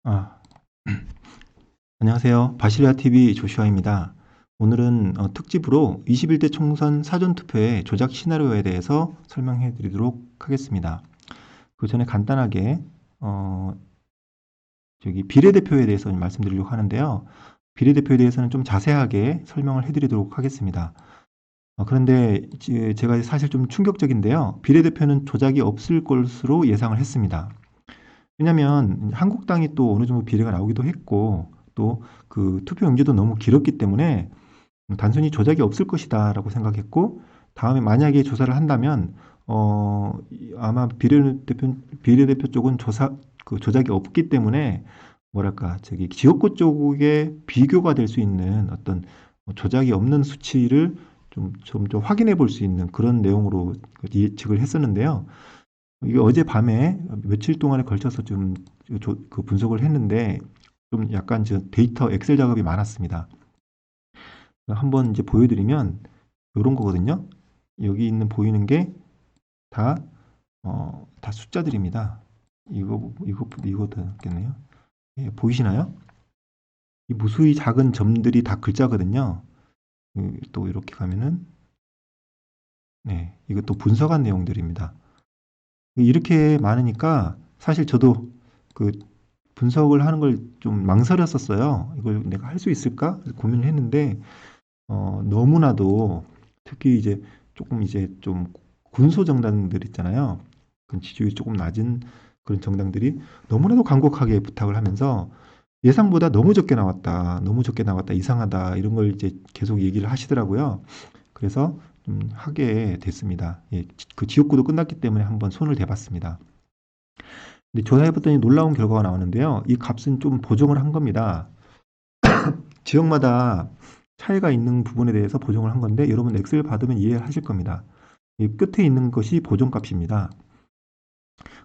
아, 안녕하세요. 바실리아 TV 조슈아입니다. 오늘은 특집으로 21대 총선 사전투표의 조작 시나리오에 대해서 설명해 드리도록 하겠습니다. 그 전에 간단하게 어, 비례대표에 대해서 말씀드리려고 하는데요. 비례대표에 대해서는 좀 자세하게 설명을 해 드리도록 하겠습니다. 그런데 제가 사실 좀 충격적인데요. 비례대표는 조작이 없을 것으로 예상을 했습니다. 왜냐면 한국당이 또 어느 정도 비례가 나오기도 했고 또 그 투표 연기도 너무 길었기 때문에 단순히 조작이 없을 것이다라고 생각했고, 다음에 만약에 조사를 한다면 아마 비례대표 쪽은 조작이 없기 때문에 뭐랄까 지역구 쪽에 비교가 될 수 있는 어떤 조작이 없는 수치를 좀 확인해 볼 수 있는 그런 내용으로 예측을 했었는데요. 이게 어젯밤에 며칠 동안에 걸쳐서 좀 분석을 했는데 좀 약간 데이터 엑셀 작업이 많았습니다. 한번 이제 보여드리면 이런 거거든요. 여기 있는 보이는 게 다 다 숫자들입니다. 이거겠네요. 예, 보이시나요? 이 무수히 작은 점들이 다 글자거든요. 또 이렇게 가면은 네, 이것도 분석한 내용들입니다. 이렇게 많으니까 사실 저도 그 분석을 하는 걸 좀 망설였었어요. 이걸 내가 할 수 있을까? 고민을 했는데 너무나도 특히 이제 조금 이제 좀 군소 정당들 있잖아요. 그 지지율이 조금 낮은 그런 정당들이 너무나도 간곡하게 부탁을 하면서 예상보다 너무 적게 나왔다, 너무 적게 나왔다, 이상하다 이런 걸 이제 계속 얘기를 하시더라고요. 그래서 하게 됐습니다. 예, 그 지역구도 끝났기 때문에 한번 손을 대봤습니다. 근데 조사해봤더니 놀라운 결과가 나오는데요. 이 값은 좀 보정을 한 겁니다. 지역마다 차이가 있는 부분에 대해서 보정을 한 건데 여러분 엑셀 받으면 이해하실 겁니다. 이 끝에 있는 것이 보정값입니다.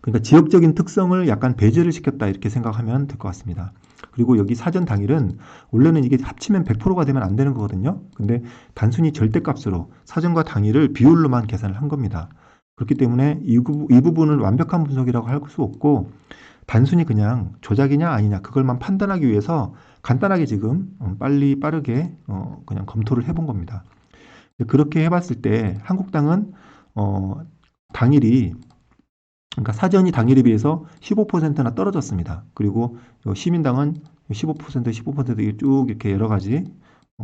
그러니까 지역적인 특성을 약간 배제를 시켰다 이렇게 생각하면 될 것 같습니다. 그리고 여기 사전 당일은 원래는 이게 합치면 100%가 되면 안 되는 거거든요. 근데 단순히 절대값으로 사전과 당일을 비율로만 계산을 한 겁니다. 그렇기 때문에 이 부분을 완벽한 분석이라고 할 수 없고 단순히 그냥 조작이냐 아니냐 그걸만 판단하기 위해서 간단하게 지금 빠르게 그냥 검토를 해본 겁니다. 그렇게 해봤을 때 한국당은 당일이 그러니까 사전이 당일에 비해서 15%나 떨어졌습니다. 그리고 시민당은 15%, 15% 쭉 이렇게 여러 가지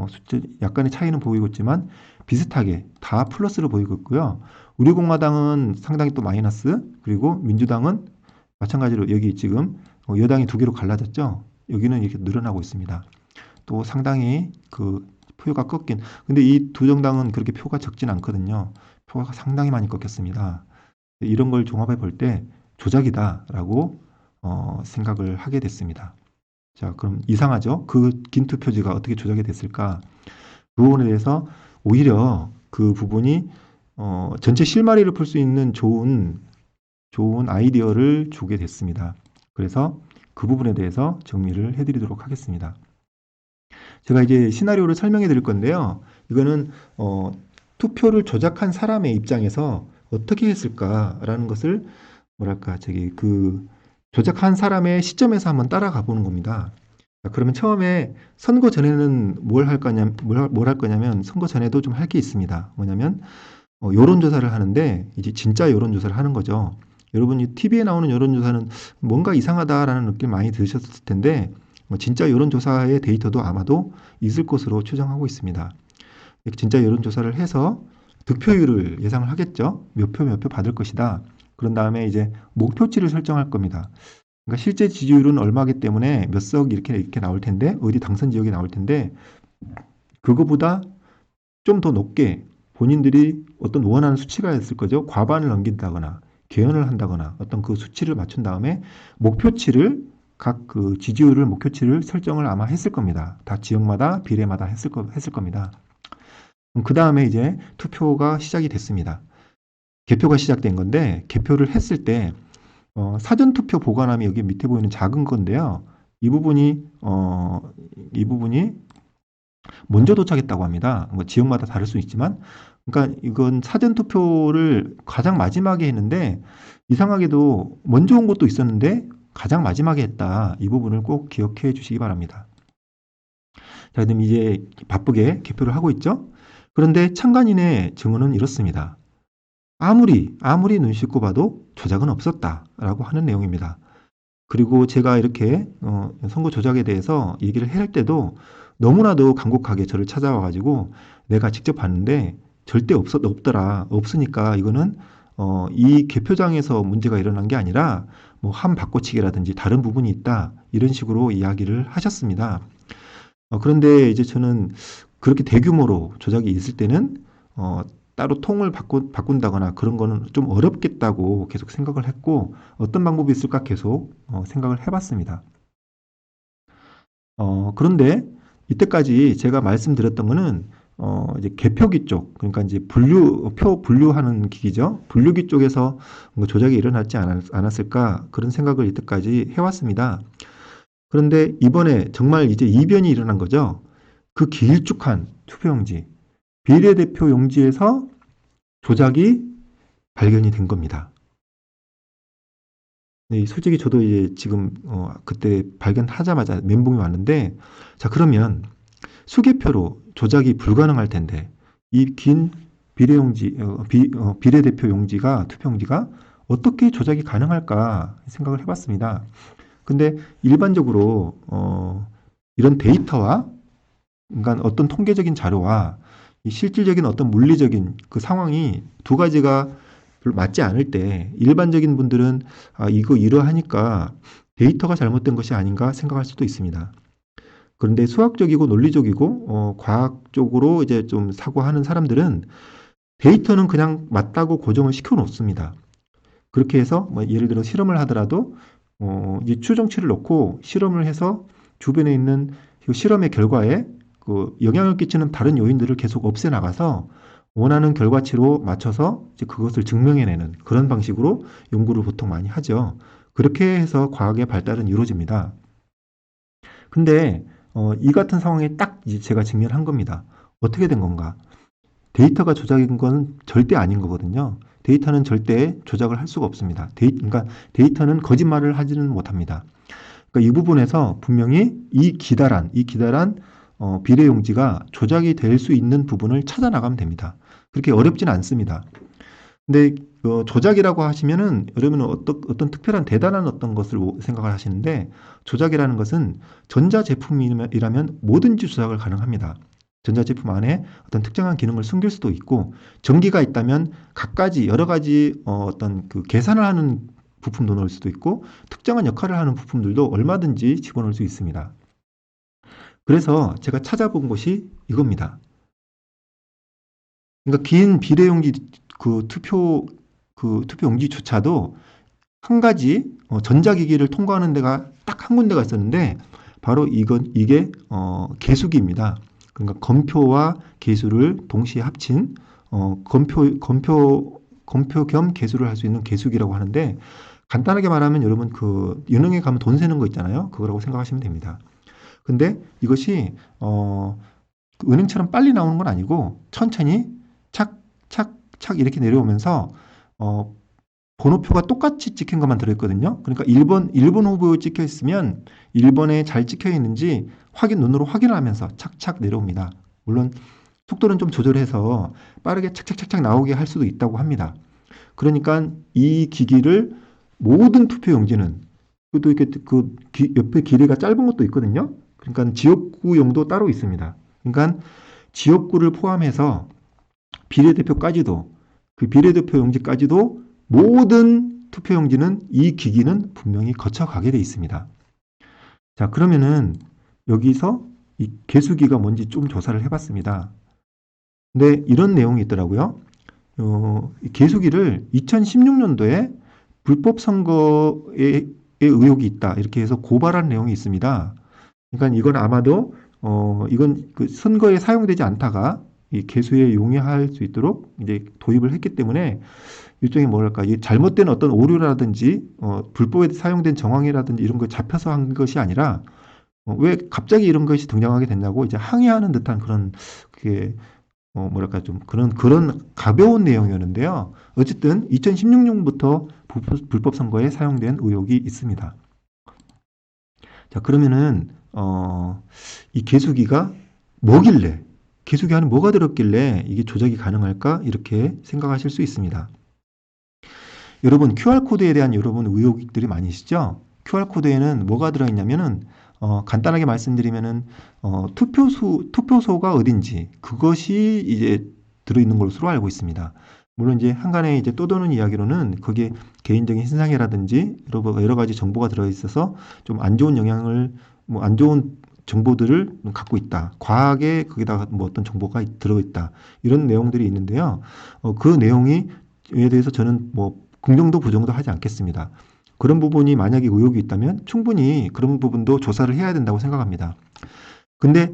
숫자 약간의 차이는 보이고 있지만 비슷하게 다 플러스로 보이고 있고요. 우리공화당은 상당히 또 마이너스, 그리고 민주당은 마찬가지로 여기 지금 여당이 두 개로 갈라졌죠. 여기는 이렇게 늘어나고 있습니다. 또 상당히 그 표가 꺾인. 근데 이 두 정당은 그렇게 표가 적진 않거든요. 표가 상당히 많이 꺾였습니다. 이런 걸 종합해 볼 때 조작이다라고 생각을 하게 됐습니다. 자, 그럼 이상하죠? 그 긴 투표지가 어떻게 조작이 됐을까? 그 부분에 대해서 오히려 그 부분이 전체 실마리를 풀 수 있는 좋은 아이디어를 주게 됐습니다. 그래서 그 부분에 대해서 정리를 해드리도록 하겠습니다. 제가 이제 시나리오를 설명해 드릴 건데요. 이거는 투표를 조작한 사람의 입장에서 어떻게 했을까라는 것을 뭐랄까 그 조작한 사람의 시점에서 한번 따라가 보는 겁니다. 그러면 처음에 선거 전에는 뭘 할 거냐면 선거 전에도 좀 할 게 있습니다. 뭐냐면 여론조사를 하는데 이제 진짜 여론조사를 하는 거죠. 여러분이 TV에 나오는 여론조사는 뭔가 이상하다라는 느낌 많이 드셨을 텐데 진짜 여론조사의 데이터도 아마도 있을 것으로 추정하고 있습니다. 진짜 여론조사를 해서 득표율을 예상을 하겠죠. 몇 표 받을 것이다. 그런 다음에 이제 목표치를 설정할 겁니다. 그러니까 실제 지지율은 얼마기 때문에 몇 석 이렇게 나올 텐데 어디 당선 지역이 나올 텐데 그거보다 좀 더 높게 본인들이 어떤 원하는 수치가 있을 거죠. 과반을 넘긴다거나 개헌을 한다거나 어떤 그 수치를 맞춘 다음에 목표치를 각 그 지지율을 목표치를 설정을 아마 했을 겁니다. 다 지역마다 비례마다 했을 겁니다. 그 다음에 이제 투표가 시작이 됐습니다. 개표가 시작된 건데 개표를 했을 때 사전투표 보관함이 여기 밑에 보이는 작은 건데요. 이 부분이 먼저 도착했다고 합니다. 뭐 지역마다 다를 수 있지만, 그러니까 이건 사전투표를 가장 마지막에 했는데 이상하게도 먼저 온 것도 있었는데 가장 마지막에 했다. 이 부분을 꼭 기억해 주시기 바랍니다. 자, 그럼 이제 바쁘게 개표를 하고 있죠? 그런데 참관인의 증언은 이렇습니다. 아무리 눈 씻고 봐도 조작은 없었다라고 하는 내용입니다. 그리고 제가 이렇게 선거 조작에 대해서 얘기를 할 때도 너무나도 간곡하게 저를 찾아와 가지고 내가 직접 봤는데 절대 없더라. 없으니까 이거는 이 개표장에서 문제가 일어난 게 아니라 뭐 한 바꿔치기라든지 다른 부분이 있다. 이런 식으로 이야기를 하셨습니다. 그런데 이제 저는 그렇게 대규모로 조작이 있을 때는 따로 통을 바꾼다거나 그런 거는 좀 어렵겠다고 계속 생각을 했고 어떤 방법이 있을까 계속 생각을 해봤습니다. 그런데 이때까지 제가 말씀드렸던 거는 이제 개표기 쪽, 그러니까 이제 표 분류하는 기기죠. 분류기 쪽에서 뭔가 조작이 일어났지 않았을까 그런 생각을 이때까지 해왔습니다. 그런데 이번에 정말 이제 이변이 일어난 거죠. 그 길쭉한 투표용지, 비례대표 용지에서 조작이 발견이 된 겁니다. 네, 솔직히 저도 이제 지금 그때 발견하자마자 멘붕이 왔는데, 자 그러면 수개표로 조작이 불가능할 텐데 이 긴 비례용지, 비례대표 용지가 투표용지가 어떻게 조작이 가능할까 생각을 해봤습니다. 근데 일반적으로 이런 데이터와 그러니까 어떤 통계적인 자료와 이 실질적인 어떤 물리적인 그 상황이 두 가지가 별로 맞지 않을 때 일반적인 분들은 이거 이러하니까 데이터가 잘못된 것이 아닌가 생각할 수도 있습니다. 그런데 수학적이고 논리적이고 과학적으로 이제 좀 사고하는 사람들은 데이터는 그냥 맞다고 고정을 시켜 놓습니다. 그렇게 해서 뭐 예를 들어 실험을 하더라도 이 추정치를 놓고 실험을 해서 주변에 있는 그 실험의 결과에 그 영향을 끼치는 다른 요인들을 계속 없애 나가서 원하는 결과치로 맞춰서 이제 그것을 증명해내는 그런 방식으로 연구를 보통 많이 하죠. 그렇게 해서 과학의 발달은 이루어집니다. 근데 이 같은 상황에 딱 이제 제가 직면한 겁니다. 어떻게 된 건가? 데이터가 조작인 건 절대 아닌 거거든요. 데이터는 절대 조작을 할 수가 없습니다. 그러니까 데이터는 거짓말을 하지는 못합니다. 그러니까 이 부분에서 분명히 이 기다란 비례용지가 조작이 될 수 있는 부분을 찾아 나가면 됩니다. 그렇게 어렵진 않습니다. 근데 조작이라고 하시면은 여러분은 어떤 특별한 대단한 어떤 것을 생각을 하시는데 조작이라는 것은 전자제품이라면 뭐든지 조작을 가능합니다. 전자제품 안에 어떤 특정한 기능을 숨길 수도 있고 전기가 있다면 갖가지 여러 가지 어떤 그 계산을 하는 부품도 넣을 수도 있고 특정한 역할을 하는 부품들도 얼마든지 집어넣을 수 있습니다. 그래서 제가 찾아본 것이 이겁니다. 그러니까 긴 비례용지 투표용지조차도 한 가지 전자기기를 통과하는 데가 딱 한 군데가 있었는데 바로 이게 개수기입니다. 그러니까 검표와 개수를 동시에 합친 검표 겸 개수를 할 수 있는 개수기라고 하는데 간단하게 말하면 여러분 그 은행에 가면 돈 세는 거 있잖아요. 그거라고 생각하시면 됩니다. 근데 이것이 은행처럼 빨리 나오는 건 아니고 천천히 착착착 이렇게 내려오면서 번호표가 똑같이 찍힌 것만 들어있거든요. 그러니까 1번 후보 찍혀 있으면 1번에 잘 찍혀 있는지 눈으로 확인을 하면서 착착 내려옵니다. 물론 속도는 좀 조절해서 빠르게 착착착착 나오게 할 수도 있다고 합니다. 그러니까 이 기기를 모든 투표용지는 또 이렇게 그 옆에 길이가 짧은 것도 있거든요. 그러니까 지역구용도 따로 있습니다. 그러니까 지역구를 포함해서 비례대표까지도 그 비례대표 용지까지도 모든 투표용지는 이 기기는 분명히 거쳐가게 돼 있습니다. 자, 그러면은 여기서 이 개수기가 뭔지 좀 조사를 해봤습니다. 근데 이런 내용이 있더라고요. 개수기를 2016년도에 불법 선거에 의혹이 있다 이렇게 해서 고발한 내용이 있습니다. 그러니까 이건 아마도 이건 그 선거에 사용되지 않다가 이 개수에 용이할 수 있도록 이제 도입을 했기 때문에 일종의 뭐랄까 이 잘못된 어떤 오류라든지 불법에 사용된 정황이라든지 이런 거 잡혀서 한 것이 아니라 왜 갑자기 이런 것이 등장하게 됐냐고 이제 항의하는 듯한 그런 그게 뭐랄까 좀 그런 가벼운 내용이었는데요. 어쨌든 2016년부터 불법 선거에 사용된 의혹이 있습니다. 자, 그러면은 이 개수기가 뭐길래, 개수기 안에 뭐가 들었길래 이게 조작이 가능할까? 이렇게 생각하실 수 있습니다. 여러분, QR코드에 대한 여러분 의혹들이 많으시죠? QR코드에는 뭐가 들어있냐면은 간단하게 말씀드리면은 투표소가 어딘지 그것이 이제 들어있는 것으로 알고 있습니다. 물론 이제 한간에 이제 떠도는 이야기로는 거기에 개인적인 신상이라든지 여러 가지 정보가 들어있어서 좀 안 좋은 영향을, 뭐 안 좋은 정보들을 갖고 있다. 과하게 거기다가 뭐 어떤 정보가 들어있다. 이런 내용들이 있는데요. 그 내용에 대해서 저는 뭐 긍정도 부정도 하지 않겠습니다. 그런 부분이 만약에 의혹이 있다면 충분히 그런 부분도 조사를 해야 된다고 생각합니다. 근데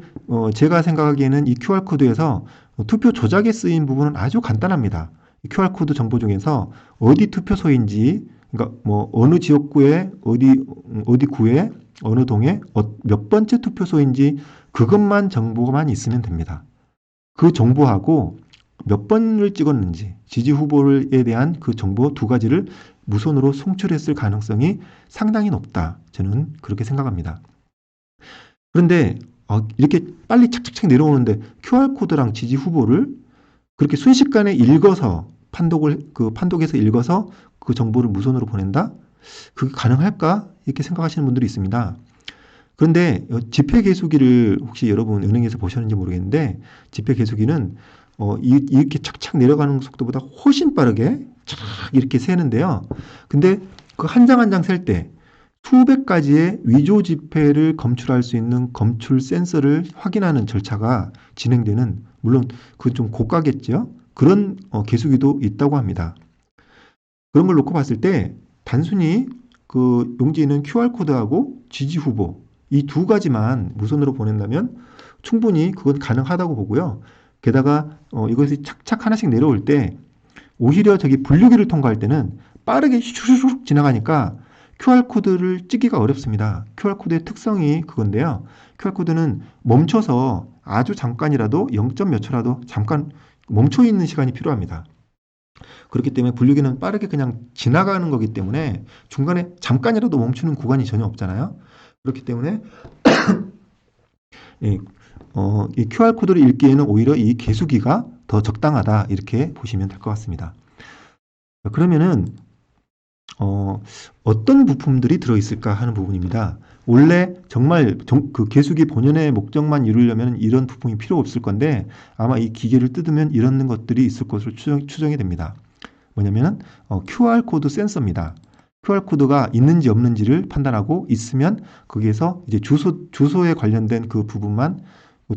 제가 생각하기에는 이 QR코드에서 투표 조작에 쓰인 부분은 아주 간단합니다. 이 QR코드 정보 중에서 어디 투표소인지, 그러니까 뭐 어느 지역구에 어디 구에 어느 동에 몇 번째 투표소인지 그것만 정보만 있으면 됩니다. 그 정보하고 몇 번을 찍었는지, 지지 후보에 대한 그 정보 두 가지를 무선으로 송출했을 가능성이 상당히 높다. 저는 그렇게 생각합니다. 그런데 이렇게 빨리 착착착 내려오는데 QR코드랑 지지 후보를 그렇게 순식간에 읽어서 판독에서 읽어서 그 정보를 무선으로 보낸다? 그게 가능할까? 이렇게 생각하시는 분들이 있습니다. 그런데 지폐 계수기를 혹시 여러분 은행에서 보셨는지 모르겠는데, 지폐 계수기는 이렇게 착착 내려가는 속도보다 훨씬 빠르게 착 이렇게 세는데요. 근데 그 한 장 한 장 셀 때 수백 가지의 위조 지폐를 검출할 수 있는 검출 센서를 확인하는 절차가 진행되는, 물론 그건 좀 고가겠죠. 그런 계수기도 있다고 합니다. 그런 걸 놓고 봤을 때 단순히 그 용지에 있는 QR코드하고 지지 후보 이 두 가지만 무선으로 보낸다면 충분히 그건 가능하다고 보고요. 게다가 이것이 착착 하나씩 내려올 때 오히려 저기 분류기를 통과할 때는 빠르게 슈슈슉 지나가니까 QR코드를 찍기가 어렵습니다. QR코드의 특성이 그건데요. QR코드는 멈춰서 아주 잠깐이라도 0점 몇 초라도 잠깐 멈춰 있는 시간이 필요합니다. 그렇기 때문에 분류기는 빠르게 그냥 지나가는 거기 때문에 중간에 잠깐이라도 멈추는 구간이 전혀 없잖아요. 그렇기 때문에 이 QR코드를 읽기에는 오히려 이 계수기가 더 적당하다, 이렇게 보시면 될 것 같습니다. 그러면은 어떤 부품들이 들어있을까 하는 부분입니다. 원래 정말 그 계수기 본연의 목적만 이루려면 이런 부품이 필요 없을 건데 아마 이 기계를 뜯으면 이런 것들이 있을 것으로 추정이 됩니다. 뭐냐면 QR코드 센서입니다. QR코드가 있는지 없는지를 판단하고 있으면 거기에서 이제 주소에 관련된 그 부분만,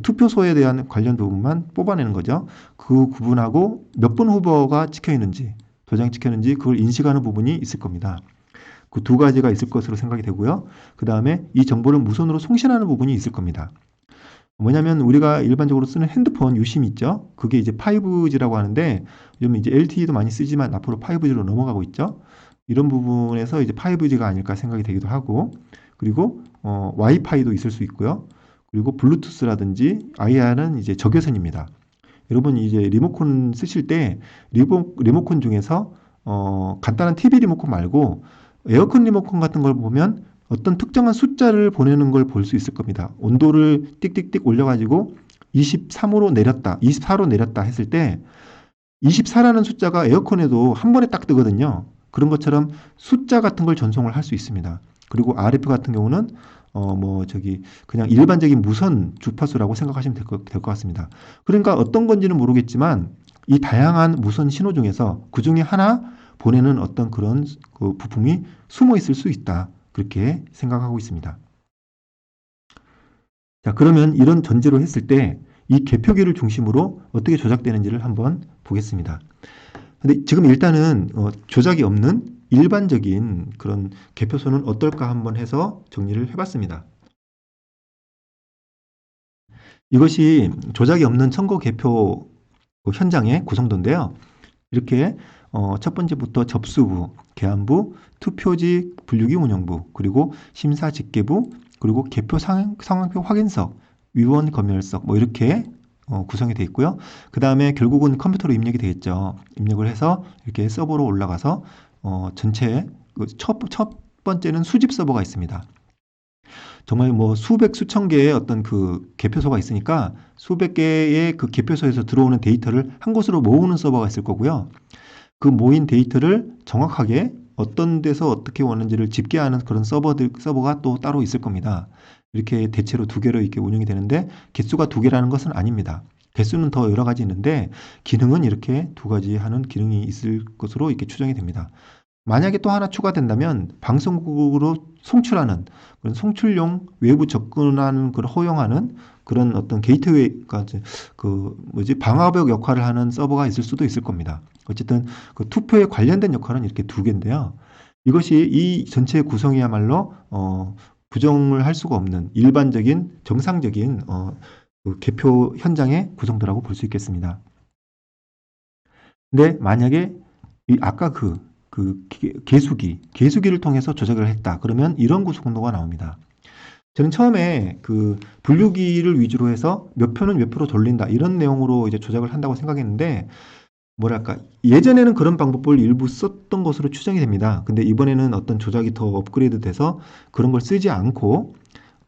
투표소에 대한 관련 부분만 뽑아내는 거죠. 그 구분하고 몇 번 후보가 찍혀 있는지, 도장이 찍혀 있는지 그걸 인식하는 부분이 있을 겁니다. 그 두 가지가 있을 것으로 생각이 되고요. 그 다음에 이 정보를 무선으로 송신하는 부분이 있을 겁니다. 뭐냐면 우리가 일반적으로 쓰는 핸드폰 유심 있죠? 그게 이제 5G라고 하는데 요즘 이제 LTE도 많이 쓰지만 앞으로 5G로 넘어가고 있죠? 이런 부분에서 이제 5G가 아닐까 생각이 되기도 하고, 그리고 와이파이도 있을 수 있고요. 그리고 블루투스라든지 IR은 이제 적외선입니다. 여러분 이제 리모컨 쓰실 때 리모컨 중에서 간단한 TV 리모컨 말고 에어컨 리모컨 같은 걸 보면 어떤 특정한 숫자를 보내는 걸 볼 수 있을 겁니다. 온도를 띡띡띡 올려가지고 23으로 내렸다, 24로 내렸다 했을 때 24라는 숫자가 에어컨에도 한 번에 딱 뜨거든요. 그런 것처럼 숫자 같은 걸 전송을 할 수 있습니다. 그리고 RF 같은 경우는 그냥 일반적인 무선 주파수라고 생각하시면 될 것 같습니다. 그러니까 어떤 건지는 모르겠지만 이 다양한 무선 신호 중에서 그 중에 하나 보내는 어떤 그런 그 부품이 숨어 있을 수 있다, 그렇게 생각하고 있습니다. 자, 그러면 이런 전제로 했을 때 이 개표기를 중심으로 어떻게 조작되는지를 한번 보겠습니다. 근데 지금 일단은 조작이 없는 일반적인 그런 개표소는 어떨까 한번 해서 정리를 해봤습니다. 이것이 조작이 없는 선거 개표 현장의 구성도인데요. 이렇게 첫 번째부터 접수부, 개함부, 투표지 분류기 운영부, 그리고 심사 집계부, 그리고 개표 상황표 확인석, 위원 검열석, 뭐 이렇게 구성이 되어 있고요. 그 다음에 결국은 컴퓨터로 입력이 되겠죠. 입력을 해서 이렇게 서버로 올라가서 전체 첫 번째는 수집 서버가 있습니다. 정말 뭐 수백 수천 개의 어떤 그 개표소가 있으니까 수백 개의 그 개표소에서 들어오는 데이터를 한 곳으로 모으는 서버가 있을 거고요. 그 모인 데이터를 정확하게 어떤 데서 어떻게 오는지를 집계하는 그런 서버가 또 따로 있을 겁니다. 이렇게 대체로 두 개로 이렇게 운영이 되는데 개수가 두 개라는 것은 아닙니다. 개수는 더 여러 가지 있는데 기능은 이렇게 두 가지 하는 기능이 있을 것으로 이렇게 추정이 됩니다. 만약에 또 하나 추가된다면 방송국으로 송출하는 그런 송출용 외부 접근하는 걸 허용하는 그런 어떤 게이트웨이가 그 뭐지 방화벽 역할을 하는 서버가 있을 수도 있을 겁니다. 어쨌든 그 투표에 관련된 역할은 이렇게 두 개인데요. 이것이 이 전체의 구성이야말로 부정을 할 수가 없는 일반적인 정상적인 그 개표 현장의 구성도라고 볼 수 있겠습니다. 근데 만약에 아까 개수기를 통해서 조작을 했다. 그러면 이런 구성도가 나옵니다. 저는 처음에 그 분류기를 위주로 해서 몇 표는 몇 표로 돌린다. 이런 내용으로 이제 조작을 한다고 생각했는데, 뭐랄까, 예전에는 그런 방법을 일부 썼던 것으로 추정이 됩니다. 근데 이번에는 어떤 조작이 더 업그레이드 돼서 그런 걸 쓰지 않고,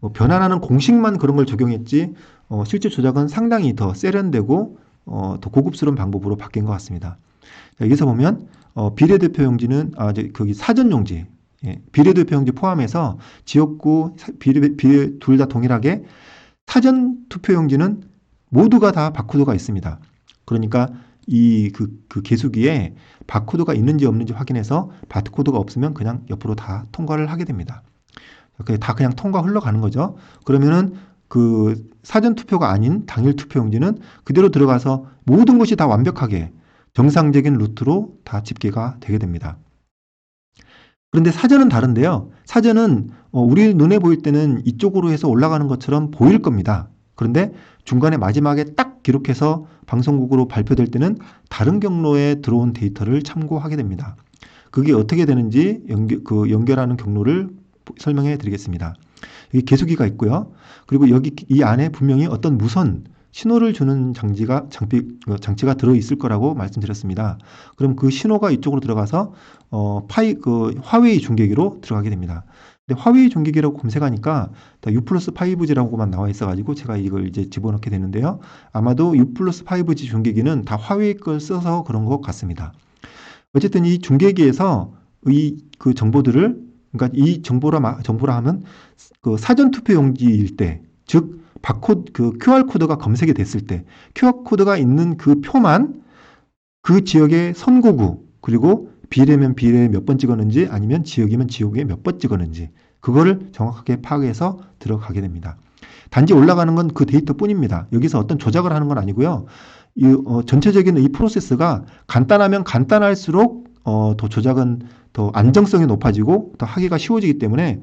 뭐 변환하는 공식만 그런 걸 적용했지, 실제 조작은 상당히 더 세련되고, 더 고급스러운 방법으로 바뀐 것 같습니다. 자, 여기서 보면 비례대표용지는 거기 사전용지, 예, 비례대표용지 포함해서 지역구 비례 둘 다 동일하게 사전투표용지는 모두가 다 바코드가 있습니다. 그러니까 그 개수기에 바코드가 있는지 없는지 확인해서 바코드가 없으면 그냥 옆으로 다 통과를 하게 됩니다. 다 그냥 통과 흘러가는 거죠. 그러면은 그 사전투표가 아닌 당일 투표용지는 그대로 들어가서 모든 것이 다 완벽하게 정상적인 루트로 다 집계가 되게 됩니다. 그런데 사전은 다른데요. 사전은 우리 눈에 보일 때는 이쪽으로 해서 올라가는 것처럼 보일 겁니다. 그런데 중간에 마지막에 딱 기록해서 방송국으로 발표될 때는 다른 경로에 들어온 데이터를 참고하게 됩니다. 그게 어떻게 되는지 연결하는 경로를 설명해 드리겠습니다. 여기 개수기가 있고요. 그리고 여기 이 안에 분명히 어떤 무선 신호를 주는 장치가 들어있을 거라고 말씀드렸습니다. 그럼 그 신호가 이쪽으로 들어가서 화웨이 중계기로 들어가게 됩니다. 근데 화웨이 중계기라고 검색하니까 다 U+5G라고만 나와 있어가지고 제가 이걸 이제 집어넣게 되는데요. 아마도 U+5G 중계기는 다 화웨이 걸 써서 그런 것 같습니다. 어쨌든 이 중계기에서 그 정보들을, 그러니까 이 정보라 하면 그 사전투표용지일 때, 즉 QR코드가 검색이 됐을 때 QR코드가 있는 그 표만 그 지역의 선거구, 그리고 비례면 비례에 몇 번 찍었는지, 아니면 지역이면 지역에 몇 번 찍었는지, 그거를 정확하게 파악해서 들어가게 됩니다. 단지 올라가는 건 그 데이터뿐입니다. 여기서 어떤 조작을 하는 건 아니고요. 전체적인 이 프로세스가 간단하면 간단할수록 더 조작은 더 안정성이 높아지고 더 하기가 쉬워지기 때문에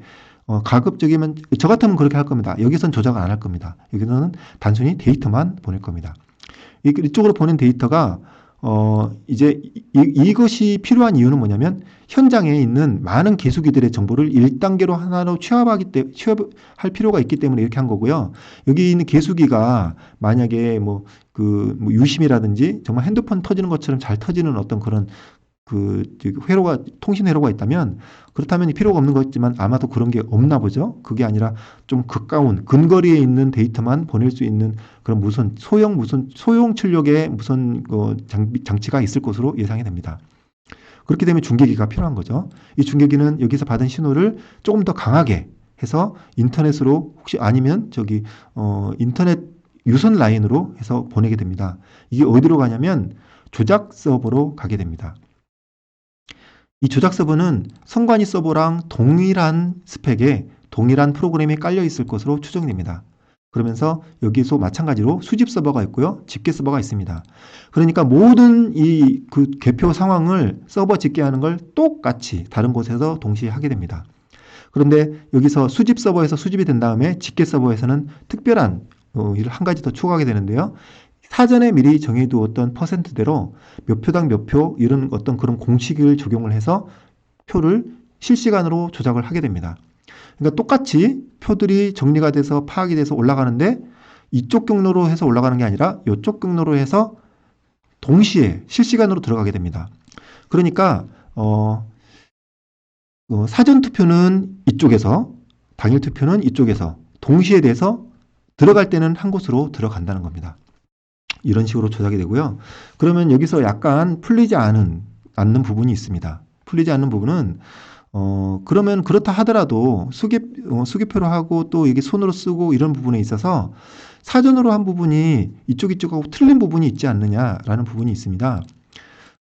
가급적이면, 저 같으면 그렇게 할 겁니다. 여기선 조작을 안 할 겁니다. 여기서는 단순히 데이터만 보낼 겁니다. 이쪽으로 보낸 데이터가 이제 이것이 필요한 이유는 뭐냐면, 현장에 있는 많은 개수기들의 정보를 1단계로 하나로 취합할 필요가 있기 때문에 이렇게 한 거고요. 여기 있는 개수기가 만약에 유심이라든지 정말 핸드폰 터지는 것처럼 잘 터지는 어떤 그런 통신 회로가 있다면, 그렇다면 필요가 없는 거겠지만 아마도 그런 게 없나 보죠. 그게 아니라 좀 가까운 근거리에 있는 데이터만 보낼 수 있는 그런 소형 출력의 무선 장치가 있을 것으로 예상이 됩니다. 그렇게 되면 중계기가 필요한 거죠. 이 중계기는 여기서 받은 신호를 조금 더 강하게 해서 인터넷으로, 혹시 아니면 인터넷 유선 라인으로 해서 보내게 됩니다. 이게 어디로 가냐면 조작 서버로 가게 됩니다. 이 조작 서버는 선관위 서버랑 동일한 스펙에 동일한 프로그램이 깔려 있을 것으로 추정됩니다. 그러면서 여기서 마찬가지로 수집 서버가 있고요, 집계 서버가 있습니다. 그러니까 모든 그 개표 상황을 서버 집계하는 걸 똑같이 다른 곳에서 동시에 하게 됩니다. 그런데 여기서 수집 서버에서 수집이 된 다음에 집계 서버에서는 특별한 일을 한 가지 더 추가하게 되는데요. 사전에 미리 정해두었던 퍼센트대로 몇 표당 몇 표, 이런 어떤 그런 공식을 적용을 해서 표를 실시간으로 조작을 하게 됩니다. 그러니까 똑같이 표들이 정리가 돼서 파악이 돼서 올라가는데, 이쪽 경로로 해서 올라가는 게 아니라 이쪽 경로로 해서 동시에 실시간으로 들어가게 됩니다. 그러니까 사전 투표는 이쪽에서, 당일 투표는 이쪽에서 동시에 돼서 들어갈 때는 한 곳으로 들어간다는 겁니다. 이런 식으로 조작이 되고요. 그러면 여기서 약간 풀리지 않는 부분이 있습니다. 풀리지 않는 부분은 그러면 그렇다 하더라도 수개표로 하고 또 이게 손으로 쓰고 이런 부분에 있어서 사전으로 한 부분이 이쪽하고 틀린 부분이 있지 않느냐라는 부분이 있습니다.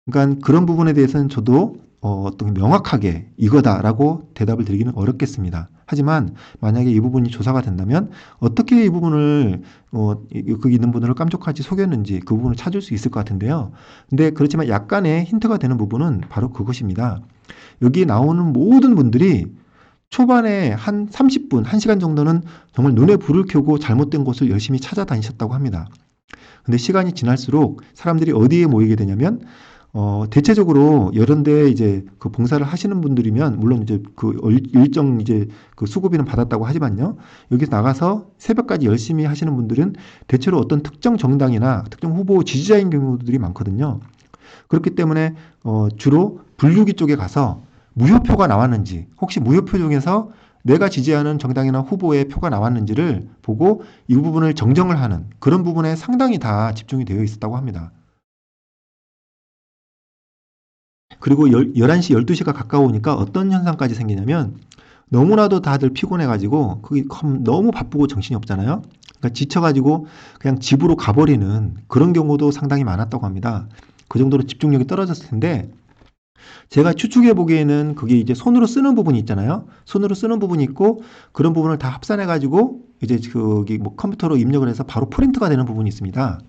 그러니까 그런 부분에 대해서는 저도 어떤 명확하게 이거다라고 대답을 드리기는 어렵겠습니다. 하지만 만약에 이 부분이 조사가 된다면 어떻게 이 부분을 거기 있는 분들을 깜짝하지 속였는지 그 부분을 찾을 수 있을 것 같은데요. 근데 그렇지만 약간의 힌트가 되는 부분은 바로 그것입니다. 여기 나오는 모든 분들이 초반에 한 30분, 1시간 정도는 정말 눈에 불을 켜고 잘못된 곳을 열심히 찾아다니셨다고 합니다. 근데 시간이 지날수록 사람들이 어디에 모이게 되냐면 대체적으로 여러 데 이제 그 봉사를 하시는 분들이면 물론 이제 그 일정 이제 그 수고비는 받았다고 하지만요. 여기 나가서 새벽까지 열심히 하시는 분들은 대체로 어떤 특정 정당이나 특정 후보 지지자인 경우들이 많거든요. 그렇기 때문에 주로 분류기 쪽에 가서 무효표가 나왔는지 혹시 무효표 중에서 내가 지지하는 정당이나 후보의 표가 나왔는지를 보고 이 부분을 정정을 하는 그런 부분에 상당히 다 집중이 되어 있었다고 합니다. 그리고 11시, 12시가 가까우니까 어떤 현상까지 생기냐면 너무나도 다들 피곤해가지고 그게 너무 바쁘고 정신이 없잖아요. 그러니까 지쳐가지고 그냥 집으로 가버리는 그런 경우도 상당히 많았다고 합니다. 그 정도로 집중력이 떨어졌을 텐데 제가 추측해 보기에는 그게 이제 손으로 쓰는 부분이 있잖아요. 손으로 쓰는 부분이 있고 그런 부분을 다 합산해가지고 이제 거기 뭐 컴퓨터로 입력을 해서 바로 프린트가 되는 부분이 있습니다.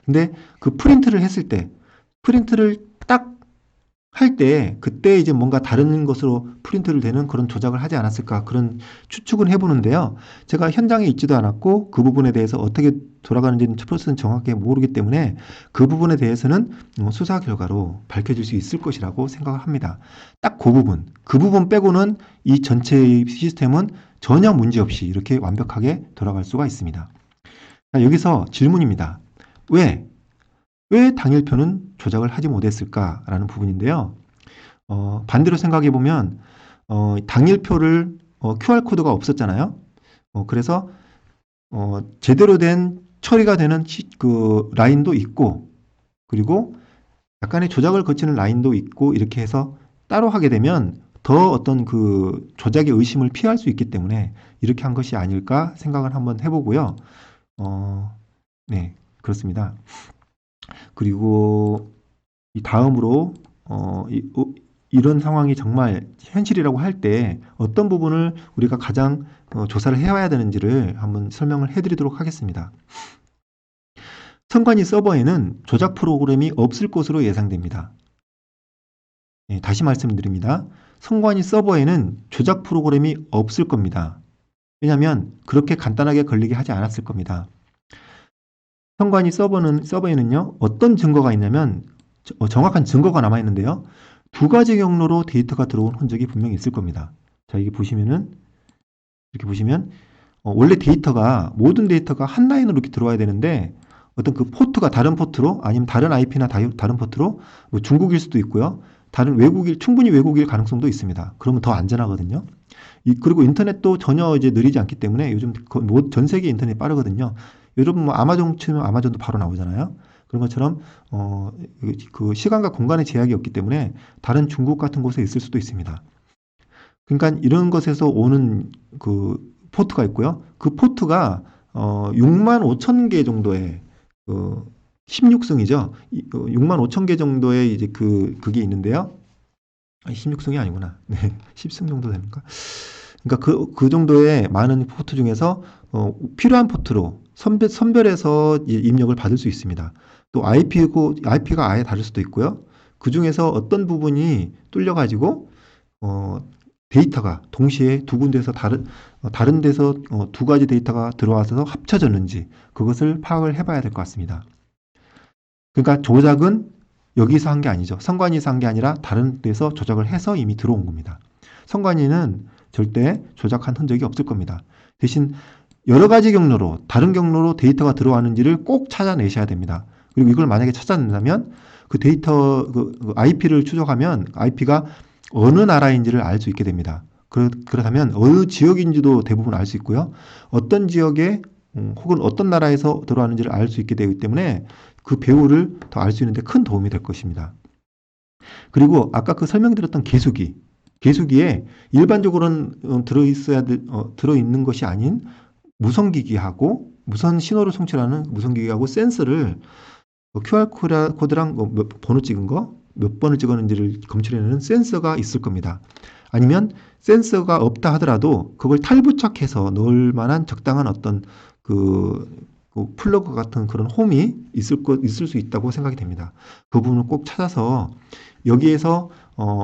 근데 그 프린트를 했을 때 프린트를 딱 할 때 그때 이제 뭔가 다른 것으로 프린트를 되는 그런 조작을 하지 않았을까 그런 추측은 해보는데요. 제가 현장에 있지도 않았고 그 부분에 대해서 어떻게 돌아가는지는 프로세스는 정확하게 모르기 때문에 그 부분에 대해서는 수사 결과로 밝혀질 수 있을 것이라고 생각을 합니다. 딱 그 부분 빼고는 이 전체의 시스템은 전혀 문제없이 이렇게 완벽하게 돌아갈 수가 있습니다. 자, 여기서 질문입니다. 왜 당일표는 조작을 하지 못했을까라는 부분인데요. 반대로 생각해 보면 당일표를 QR코드가 없었잖아요. 그래서 제대로 된 처리가 되는 그 라인도 있고 그리고 약간의 조작을 거치는 라인도 있고 이렇게 해서 따로 하게 되면 더 어떤 그 조작의 의심을 피할 수 있기 때문에 이렇게 한 것이 아닐까 생각을 한번 해보고요. 네, 그렇습니다. 그리고 이 다음으로 이런 상황이 정말 현실이라고 할 때 어떤 부분을 우리가 가장 조사를 해와야 되는지를 한번 설명을 해드리도록 하겠습니다. 선관위 서버에는 조작 프로그램이 없을 것으로 예상됩니다. 네, 다시 말씀드립니다. 선관위 서버에는 조작 프로그램이 없을 겁니다. 왜냐하면 그렇게 간단하게 걸리게 하지 않았을 겁니다. 선관위 서버에는요, 어떤 증거가 있냐면, 정확한 증거가 남아있는데요, 두 가지 경로로 데이터가 들어온 흔적이 분명히 있을 겁니다. 자, 이게 보시면은, 이렇게 보시면, 원래 모든 데이터가 한 라인으로 이렇게 들어와야 되는데, 어떤 그 포트가 다른 포트로, 아니면 다른 IP나 다른 포트로, 뭐 중국일 수도 있고요, 충분히 외국일 가능성도 있습니다. 그러면 더 안전하거든요. 그리고 인터넷도 전혀 이제 느리지 않기 때문에 요즘 전 세계 인터넷이 빠르거든요. 여러분 뭐 아마존 치면 아마존도 바로 나오잖아요. 그런 것처럼 그 시간과 공간의 제약이 없기 때문에 다른 중국 같은 곳에 있을 수도 있습니다. 그러니까 이런 것에서 오는 그 포트가 있고요. 그 포트가 6만 5천 개 정도의 16승이죠. 6만 5천 개 정도의 이제 그게 있는데요. 16승이 아니구나. 네, 10승 정도 됩니까? 그러니까 그 정도의 많은 포트 중에서 필요한 포트로 선별해서 입력을 받을 수 있습니다. 또 IP가 아예 다를 수도 있고요. 그 중에서 어떤 부분이 뚫려가지고 데이터가 동시에 두 군데에서 다른 데서 두 가지 데이터가 들어와서 합쳐졌는지 그것을 파악을 해봐야 될 것 같습니다. 그러니까 조작은 여기서 한 게 아니죠. 선관위에서 한 게 아니라 다른 데서 조작을 해서 이미 들어온 겁니다. 선관위는 절대 조작한 흔적이 없을 겁니다. 대신 여러 가지 경로로 다른 경로로 데이터가 들어왔는지를 꼭 찾아내셔야 됩니다. 그리고 이걸 만약에 찾아낸다면 그 데이터 IP를 추적하면 IP가 어느 나라인지를 알 수 있게 됩니다. 그렇다면 어느 지역인지도 대부분 알 수 있고요. 어떤 지역에 혹은 어떤 나라에서 들어왔는지를 알 수 있게 되기 때문에 그 배후를 더 알 수 있는데 큰 도움이 될 것입니다. 그리고 아까 그 설명드렸던 개수기에 일반적으로는 들어있는 것이 아닌 무선기기하고 무선 신호를 송출하는 무선기기하고 센서를 QR 코드랑 번호 찍은 거 몇 번을 찍었는지를 검출해내는 센서가 있을 겁니다. 아니면 센서가 없다 하더라도 그걸 탈부착해서 넣을 만한 적당한 어떤 그 플러그 같은 그런 홈이 있을 수 있다고 생각이 됩니다. 그 부분을 꼭 찾아서 여기에서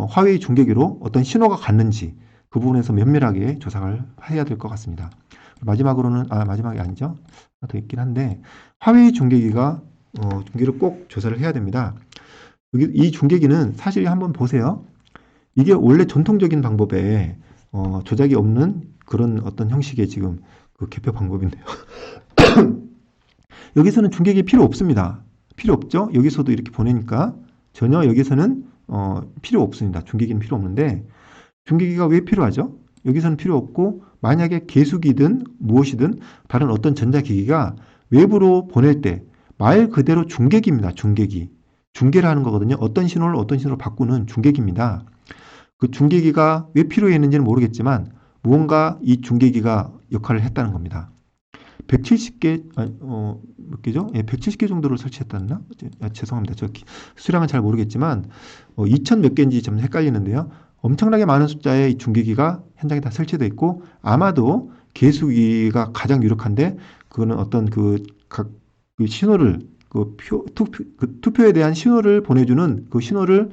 화웨이 중계기로 어떤 신호가 갔는지 그 부분에서 면밀하게 조사를 해야 될 것 같습니다. 마지막으로는 마지막이 아니죠. 하나 더 있긴 한데 화웨이 중계기가 중계를 꼭 조사를 해야 됩니다. 이 중계기는 사실 한번 보세요. 이게 원래 전통적인 방법에 조작이 없는 그런 어떤 형식의 지금 그 개표 방법인데요. 여기서는 중계기 필요 없습니다. 필요 없죠? 여기서도 이렇게 보내니까 전혀 여기서는 필요 없습니다. 중계기는 필요 없는데 중계기가 왜 필요하죠? 여기서는 필요 없고 만약에 개수기든 무엇이든 다른 어떤 전자기기가 외부로 보낼 때 말 그대로 중계기입니다. 중계기. 중계를 하는 거거든요. 어떤 신호를 어떤 신호로 바꾸는 중계기입니다. 그 중계기가 왜 필요했는지는 모르겠지만 무언가 이 중계기가 역할을 했다는 겁니다. 170개, 몇 개죠? 예, 170개 정도를 설치했다나? 죄송합니다. 저 수량은 잘 모르겠지만 2000 몇 개인지 좀 헷갈리는데요. 엄청나게 많은 숫자의 이 중계기가 현장에 다 설치되어 있고 아마도 개수기가 가장 유력한데 그거는 어떤 각 신호를 투표에 대한 신호를 보내주는 그 신호를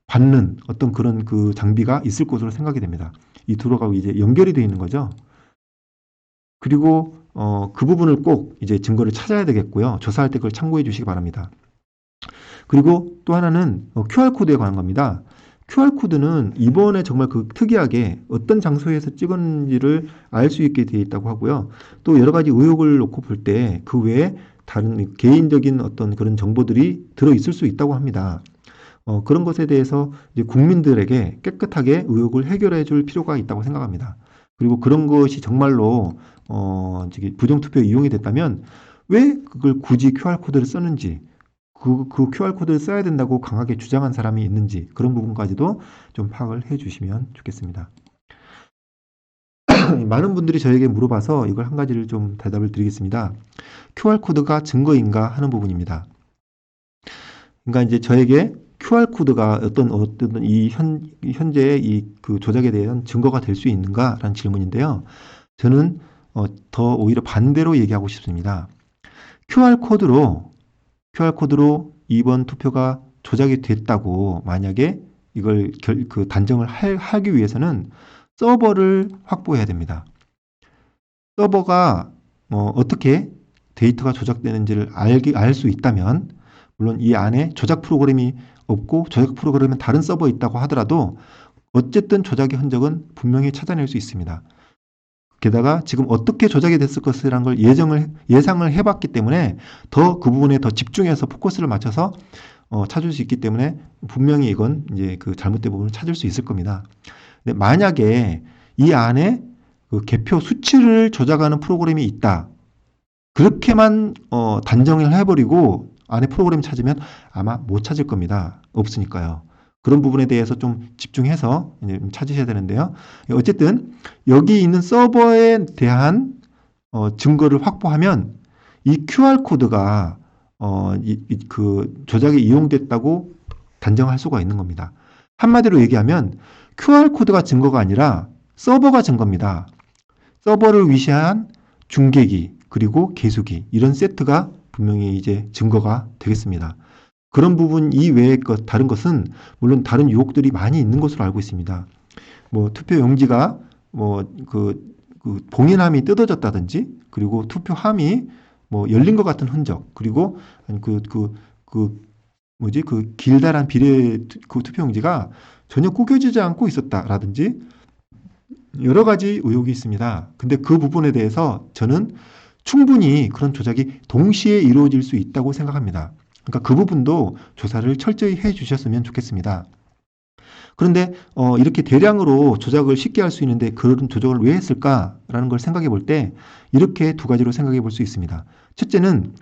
받는 어떤 그런 그 장비가 있을 것으로 생각이 됩니다. 이 두로가 이제 연결이 되어 있는 거죠. 그리고 그 부분을 꼭 이제 증거를 찾아야 되겠고요. 조사할 때 그걸 참고해 주시기 바랍니다. 그리고 또 하나는 QR코드에 관한 겁니다. QR코드는 이번에 정말 그 특이하게 어떤 장소에서 찍었는지를 알 수 있게 되어 있다고 하고요. 또 여러 가지 의혹을 놓고 볼 때 그 외에 다른 개인적인 어떤 그런 정보들이 들어있을 수 있다고 합니다. 그런 것에 대해서 이제 국민들에게 깨끗하게 의혹을 해결해 줄 필요가 있다고 생각합니다. 그리고 그런 것이 정말로 부정투표에 이용이 됐다면 왜 그걸 굳이 QR코드를 썼는지 그 QR코드를 써야 된다고 강하게 주장한 사람이 있는지 그런 부분까지도 좀 파악을 해 주시면 좋겠습니다. 많은 분들이 저에게 물어봐서 이걸 한 가지를 좀 대답을 드리겠습니다. QR코드가 증거인가 하는 부분입니다. 그러니까 이제 저에게 QR코드가 어떤 현재의 그 조작에 대한 증거가 될 수 있는가라는 질문인데요. 저는 더 오히려 반대로 얘기하고 싶습니다. QR코드로 이번 투표가 조작이 됐다고 만약에 이걸 단정을 하기 위해서는 서버를 확보해야 됩니다. 서버가 어떻게 데이터가 조작되는지를 알 수 있다면 물론 이 안에 조작 프로그램이 없고 조작 프로그램은 다른 서버에 있다고 하더라도 어쨌든 조작의 흔적은 분명히 찾아낼 수 있습니다. 게다가 지금 어떻게 조작이 됐을 것이라는 걸 예상을 해봤기 때문에 더 그 부분에 더 집중해서 포커스를 맞춰서 찾을 수 있기 때문에 분명히 이건 이제 그 잘못된 부분을 찾을 수 있을 겁니다. 근데 만약에 이 안에 그 개표 수치를 조작하는 프로그램이 있다. 그렇게만 단정을 해버리고 안에 프로그램 찾으면 아마 못 찾을 겁니다. 없으니까요. 그런 부분에 대해서 좀 집중해서 이제 찾으셔야 되는데요. 어쨌든 여기 있는 서버에 대한 증거를 확보하면 이 QR코드가 그 조작에 이용됐다고 단정할 수가 있는 겁니다. 한마디로 얘기하면 QR코드가 증거가 아니라 서버가 증거입니다. 서버를 위시한 중계기 그리고 계수기 이런 세트가 분명히 이제 증거가 되겠습니다. 그런 부분 이외의 다른 것은 물론 다른 유혹들이 많이 있는 것으로 알고 있습니다. 뭐 투표 용지가 그 봉인함이 뜯어졌다든지 그리고 투표함이 열린 것 같은 흔적 그리고 길다란 비례 그 투표 용지가 전혀 구겨지지 않고 있었다라든지 여러 가지 의혹이 있습니다. 근데 그 부분에 대해서 저는 충분히 그런 조작이 동시에 이루어질 수 있다고 생각합니다. 그러니까 그 부분도 조사를 철저히 해 주셨으면 좋겠습니다. 그런데 이렇게 대량으로 조작을 쉽게 할 수 있는데 그런 조작을 왜 했을까라는 걸 생각해 볼 때 이렇게 두 가지로 생각해 볼 수 있습니다. 첫째는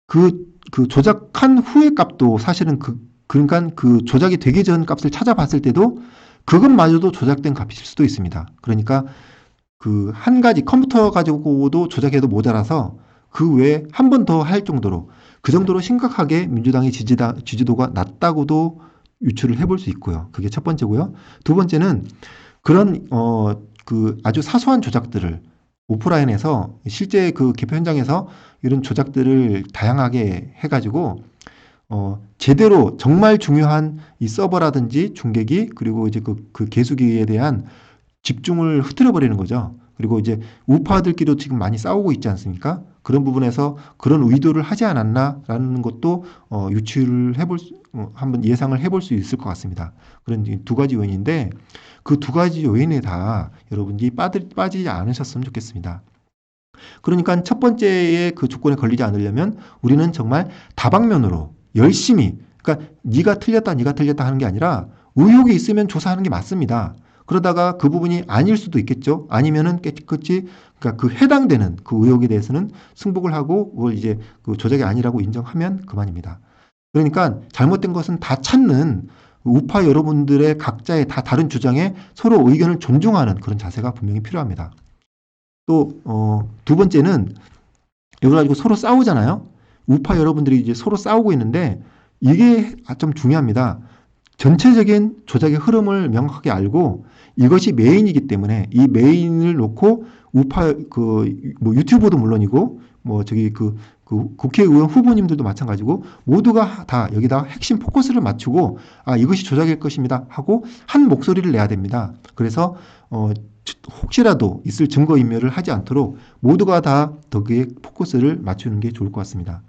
그 조작한 후의 값도 사실은 그러니까 그 조작이 되기 전 값을 찾아봤을 때도 그것마저도 조작된 값일 수도 있습니다. 그러니까 그 한 가지 컴퓨터 가지고도 조작해도 모자라서 그 외에 한 번 더 할 정도로 그 정도로 심각하게 민주당의 지지도가 낮다고도 유추를 해볼 수 있고요. 그게 첫 번째고요. 두 번째는 그런 그 아주 사소한 조작들을 오프라인에서 실제 그 개표 현장에서 이런 조작들을 다양하게 해가지고 제대로 정말 중요한 이 서버라든지 중계기 그리고 이제 그 계수기에 대한 집중을 흐트려 버리는 거죠. 그리고 이제 우파들끼리도 지금 많이 싸우고 있지 않습니까? 그런 부분에서 그런 의도를 하지 않았나라는 것도 유추를 한번 예상을 해볼 수 있을 것 같습니다. 그런 두 가지 요인인데 그 두 가지 요인에 다 여러분들이 빠지지 않으셨으면 좋겠습니다. 그러니까 첫 번째의 그 조건에 걸리지 않으려면 우리는 정말 다방면으로 열심히, 그러니까 네가 틀렸다 하는 게 아니라 의혹이 있으면 조사하는 게 맞습니다. 그러다가 그 부분이 아닐 수도 있겠죠. 아니면은 깨끗이 그러니까 그 해당되는 그 의혹에 대해서는 승복을 하고 그걸 이제 그 조작이 아니라고 인정하면 그만입니다. 그러니까 잘못된 것은 다 찾는 우파 여러분들의 각자의 다 다른 주장에 서로 의견을 존중하는 그런 자세가 분명히 필요합니다. 또 두 번째는 이걸 가지고 서로 싸우잖아요. 우파 여러분들이 이제 서로 싸우고 있는데 이게 좀 중요합니다. 전체적인 조작의 흐름을 명확하게 알고 이것이 메인이기 때문에 이 메인을 놓고 우파 뭐 유튜버도 물론이고 뭐 저기 그 국회의원 후보님들도 마찬가지고 모두가 다 여기다 핵심 포커스를 맞추고 이것이 조작일 것입니다 하고 한 목소리를 내야 됩니다. 그래서 혹시라도 있을 증거인멸을 하지 않도록 모두가 다 거기에 포커스를 맞추는 게 좋을 것 같습니다.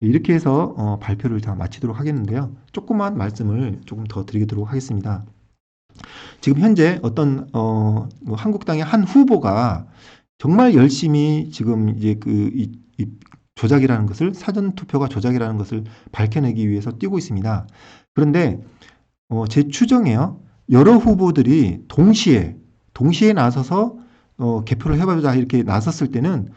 이렇게 해서 발표를 다 마치도록 하겠는데요. 조그만 말씀을 조금 더 드리도록 하겠습니다. 지금 현재 어떤 한국당의 한 후보가 정말 열심히 지금 이제 이 조작이라는 것을 사전 투표가 조작이라는 것을 밝혀내기 위해서 뛰고 있습니다. 그런데 제 추정에요. 여러 후보들이 동시에 나서서 개표를 해보자 이렇게 나섰을 때는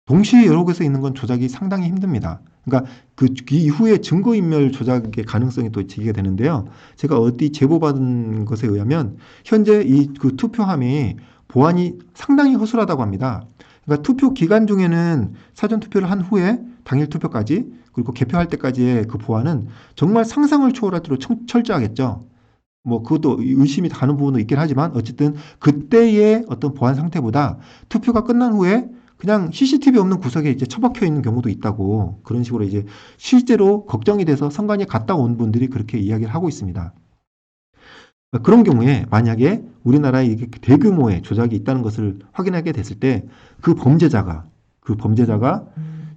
동시에 여러 곳에 있는 건 조작이 상당히 힘듭니다. 그러니까 그 이후에 증거인멸 조작의 가능성이 또 제기가 되는데요. 제가 어디 제보받은 것에 의하면 현재 이 그 투표함이 보안이 상당히 허술하다고 합니다. 그러니까 투표 기간 중에는 사전 투표를 한 후에 당일 투표까지 그리고 개표할 때까지의 그 보안은 정말 상상을 초월할 정도로 철저하겠죠. 뭐 그것도 의심이 가는 부분도 있긴 하지만 어쨌든 그때의 어떤 보안 상태보다 투표가 끝난 후에 그냥 CCTV 없는 구석에 이제 처박혀 있는 경우도 있다고 그런 식으로 이제 실제로 걱정이 돼서 선관위에 갔다 온 분들이 그렇게 이야기를 하고 있습니다. 그런 경우에 만약에 우리나라에 이게 대규모의 조작이 있다는 것을 확인하게 됐을 때 그 범죄자가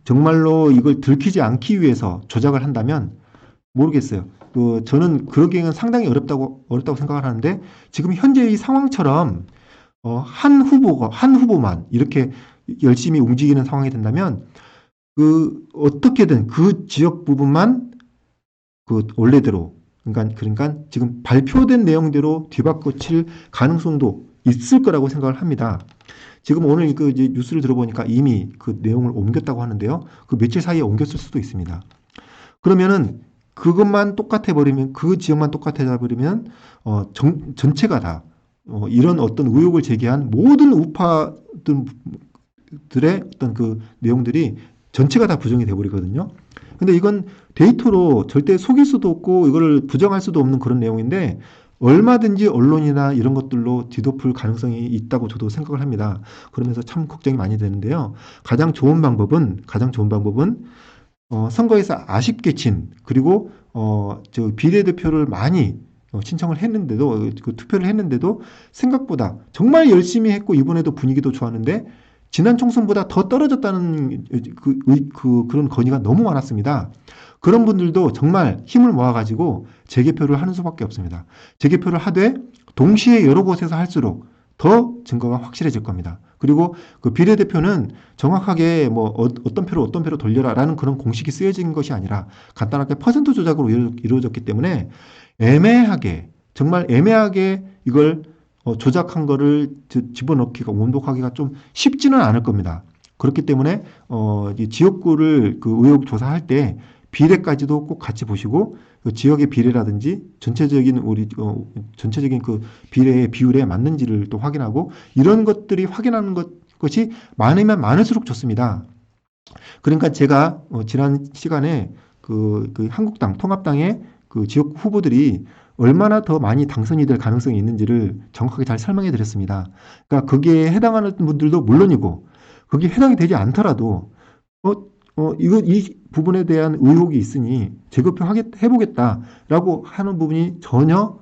정말로 이걸 들키지 않기 위해서 조작을 한다면 모르겠어요. 저는 그러기에는 상당히 어렵다고 생각을 하는데 지금 현재 이 상황처럼 한 후보만 이렇게 열심히 움직이는 상황이 된다면 어떻게든 그 지역 부분만 원래대로 그러니까 지금 발표된 내용대로 뒤바꿔칠 가능성도 있을 거라고 생각을 합니다. 지금 오늘 이제 뉴스를 들어보니까 이미 그 내용을 옮겼다고 하는데요. 그 며칠 사이에 옮겼을 수도 있습니다. 그러면은 그것만 똑같아 버리면 그 지역만 똑같아 버리면 전체가 다 이런 어떤 의혹을 제기한 모든 우파들의 어떤 그 내용들이 전체가 다 부정이 돼 버리거든요. 근데 이건 데이터로 절대 속일 수도 없고 이걸 부정할 수도 없는 그런 내용인데 얼마든지 언론이나 이런 것들로 뒤덮을 가능성이 있다고 저도 생각을 합니다. 그러면서 참 걱정이 많이 되는데요. 가장 좋은 방법은 선거에서 아쉽게 진 그리고 비례대표를 많이 신청을 했는데도 투표를 했는데도 생각보다 정말 열심히 했고 이번에도 분위기도 좋았는데 지난 총선보다 더 떨어졌다는 그런 건의가 너무 많았습니다. 그런 분들도 정말 힘을 모아가지고 재개표를 하는 수밖에 없습니다. 재개표를 하되 동시에 여러 곳에서 할수록 더 증거가 확실해질 겁니다. 그리고 그 비례대표는 정확하게 뭐 어떤 표로 돌려라라는 그런 공식이 쓰여진 것이 아니라 간단하게 퍼센트 조작으로 이루어졌기 때문에 애매하게 정말 애매하게 이걸 조작한 거를 집어넣기가, 원독하기가 좀 쉽지는 않을 겁니다. 그렇기 때문에 이 지역구를 그 의혹 조사할 때 비례까지도 꼭 같이 보시고, 그 지역의 비례라든지 전체적인 그 비례의 비율에 맞는지를 또 확인하고, 이런 것들이 확인하는 것이 많으면 많을수록 좋습니다. 그러니까 제가 지난 시간에 그 한국당, 통합당의 그 지역 후보들이 얼마나 더 많이 당선이 될 가능성이 있는지를 정확하게 잘 설명해 드렸습니다. 그러니까 거기에 해당하는 분들도 물론이고, 거기에 해당이 되지 않더라도 이 부분에 대한 의혹이 있으니 재검표 해보겠다라고 하는 부분이 전혀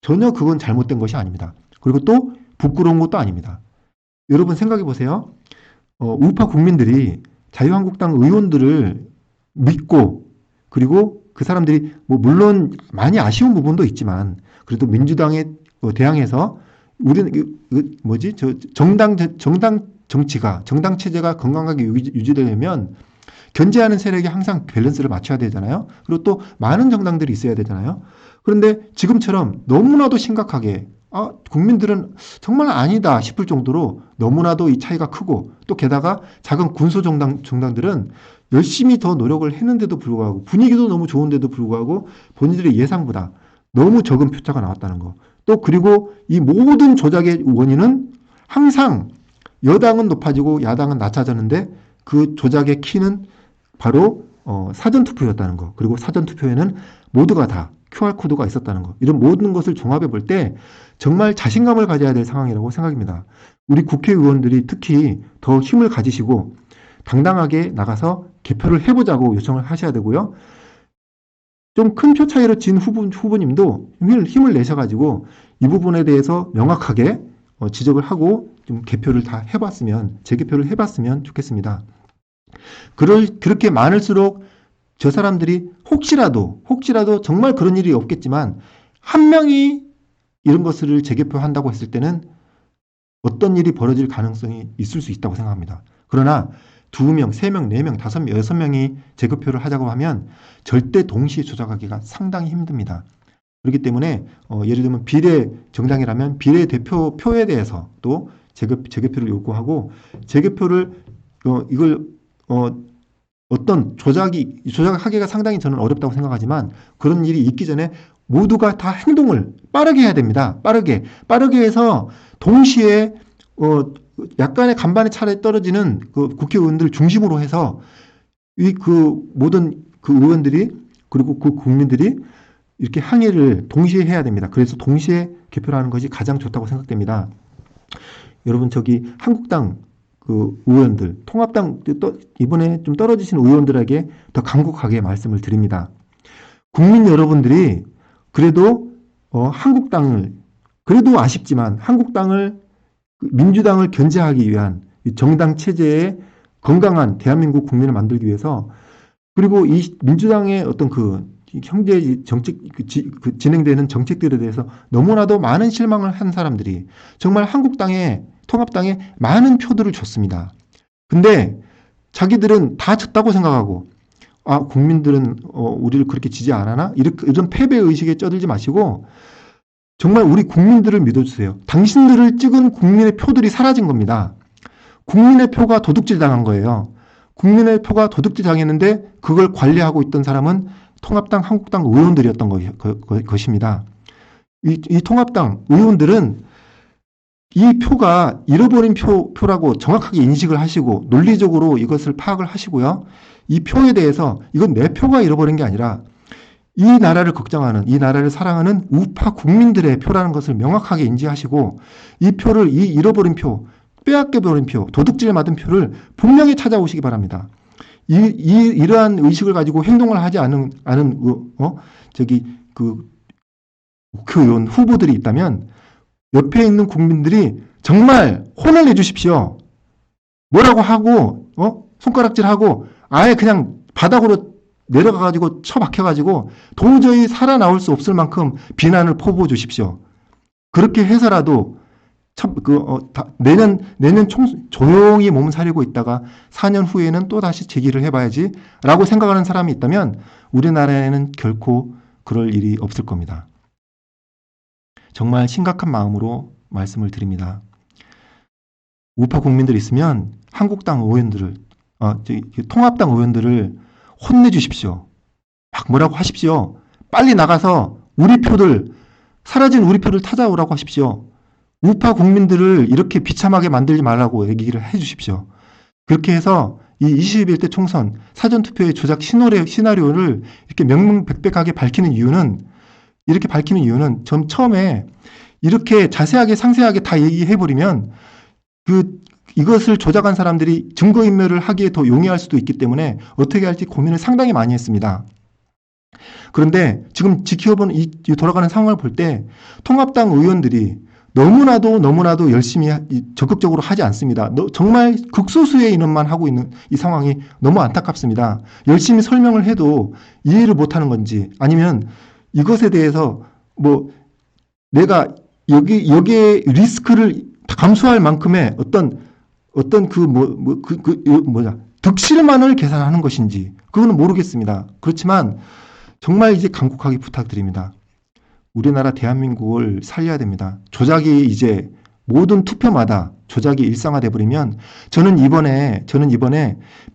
그건 잘못된 것이 아닙니다. 그리고 또 부끄러운 것도 아닙니다. 여러분 생각해 보세요. 우파 국민들이 자유한국당 의원들을 믿고, 그리고 그 사람들이 물론 많이 아쉬운 부분도 있지만 그래도 민주당에 대항해서 우리는 정당 정치가, 정당 체제가 건강하게 유지되려면 견제하는 세력이 항상 밸런스를 맞춰야 되잖아요. 그리고 또 많은 정당들이 있어야 되잖아요. 그런데 지금처럼 너무나도 심각하게 국민들은 정말 아니다 싶을 정도로 너무나도 이 차이가 크고, 또 게다가 작은 군소정당들은 열심히 더 노력을 했는데도 불구하고, 분위기도 너무 좋은데도 불구하고 본인들의 예상보다 너무 적은 표차가 나왔다는 거. 또 그리고 이 모든 조작의 원인은 항상 여당은 높아지고 야당은 낮아졌는데, 그 조작의 키는 바로 사전투표였다는 거. 그리고 사전투표에는 모두가 다 QR코드가 있었다는 거. 이런 모든 것을 종합해 볼 때 정말 자신감을 가져야 될 상황이라고 생각합니다. 우리 국회의원들이 특히 더 힘을 가지시고 당당하게 나가서 개표를 해보자고 요청을 하셔야 되고요. 좀 큰 표 차이로 진 후보님도 힘을 내셔가지고 이 부분에 대해서 명확하게 지적을 하고 좀 개표를 다 해봤으면, 재개표를 해봤으면 좋겠습니다. 그렇게 많을수록 저 사람들이 혹시라도 정말 그런 일이 없겠지만 한 명이 이런 것을 재개표한다고 했을 때는 어떤 일이 벌어질 가능성이 있을 수 있다고 생각합니다. 그러나 2명, 3명, 4명, 5명, 6명이 재개표를 하자고 하면 절대 동시에 조작하기가 상당히 힘듭니다. 그렇기 때문에 예를 들면 비례 정당이라면 비례 대표표에 대해서 또 재개표를 요구하고, 재개표를 이걸 어떤 조작하기가 상당히 저는 어렵다고 생각하지만, 그런 일이 있기 전에 모두가 다 행동을 빠르게 해야 됩니다. 빠르게 해서 동시에 약간의 간반의 차례 떨어지는 그 국회의원들 중심으로 해서 그 모든 그 의원들이, 그리고 그 국민들이 이렇게 항의를 동시에 해야 됩니다. 그래서 동시에 개표를 하는 것이 가장 좋다고 생각됩니다. 여러분, 한국당 그 의원들, 통합당 이번에 좀 떨어지신 의원들에게 더 간곡하게 말씀을 드립니다. 국민 여러분들이 그래도 한국당을, 그래도 아쉽지만 한국당을, 민주당을 견제하기 위한 정당 체제의 건강한 대한민국 국민을 만들기 위해서, 그리고 이 민주당의 어떤 그 경제 정책, 진행되는 정책들에 대해서 너무나도 많은 실망을 한 사람들이 정말 통합당에 많은 표들을 줬습니다. 근데 자기들은 다 졌다고 생각하고, 국민들은 우리를 그렇게 지지 안 하나? 이런 패배의식에 쩌들지 마시고 정말 우리 국민들을 믿어주세요. 당신들을 찍은 국민의 표들이 사라진 겁니다. 국민의 표가 도둑질 당한 거예요. 국민의 표가 도둑질 당했는데 그걸 관리하고 있던 사람은 통합당, 한국당 의원들이었던 것입니다. 이 통합당 의원들은 이 표가 잃어버린 표라고 정확하게 인식을 하시고 논리적으로 이것을 파악을 하시고요. 이 표에 대해서 이건 내 표가 잃어버린 게 아니라 이 나라를 걱정하는, 이 나라를 사랑하는 우파 국민들의 표라는 것을 명확하게 인지하시고, 이 표를, 이 잃어버린 표, 빼앗겨버린 표, 도둑질 맞은 표를 분명히 찾아오시기 바랍니다. 이러한 의식을 가지고 행동을 하지 않은 국회의원 후보들이 있다면 옆에 있는 국민들이 정말 혼을 내주십시오. 뭐라고 하고 손가락질하고 아예 그냥 바닥으로 내려가가지고 처박혀가지고 도저히 살아나올 수 없을 만큼 비난을 퍼부어 주십시오. 그렇게 해서라도 내년 조용히 몸살리고 있다가 4년 후에는 또 다시 제기를 해봐야지 라고 생각하는 사람이 있다면 우리나라에는 결코 그럴 일이 없을 겁니다. 정말 심각한 마음으로 말씀을 드립니다. 우파 국민들 있으면 한국당 의원들을, 통합당 의원들을 혼내주십시오. 막 뭐라고 하십시오. 빨리 나가서 우리 표들, 사라진 우리 표를 찾아오라고 하십시오. 우파 국민들을 이렇게 비참하게 만들지 말라고 얘기를 해주십시오. 그렇게 해서 이 21대 총선 사전투표의 조작 시나리오를 이렇게 명명백백하게 밝히는 이유는, 전 처음에 이렇게 자세하게 상세하게 다 얘기해버리면 이것을 조작한 사람들이 증거인멸을 하기에 더 용이할 수도 있기 때문에 어떻게 할지 고민을 상당히 많이 했습니다. 그런데 지금 지켜본 이 돌아가는 상황을 볼 때 통합당 의원들이 너무나도 열심히 적극적으로 하지 않습니다. 정말 극소수의 인원만 하고 있는 이 상황이 너무 안타깝습니다. 열심히 설명을 해도 이해를 못하는 건지, 아니면 이것에 대해서 내가 여기에 리스크를 감수할 만큼의 어떤 득실만을 계산하는 것인지 그거는 모르겠습니다. 그렇지만 정말 이제 간곡하게 부탁드립니다. 우리나라 대한민국을 살려야 됩니다. 조작이 이제 모든 투표마다 조작이 일상화돼 버리면 저는 이번에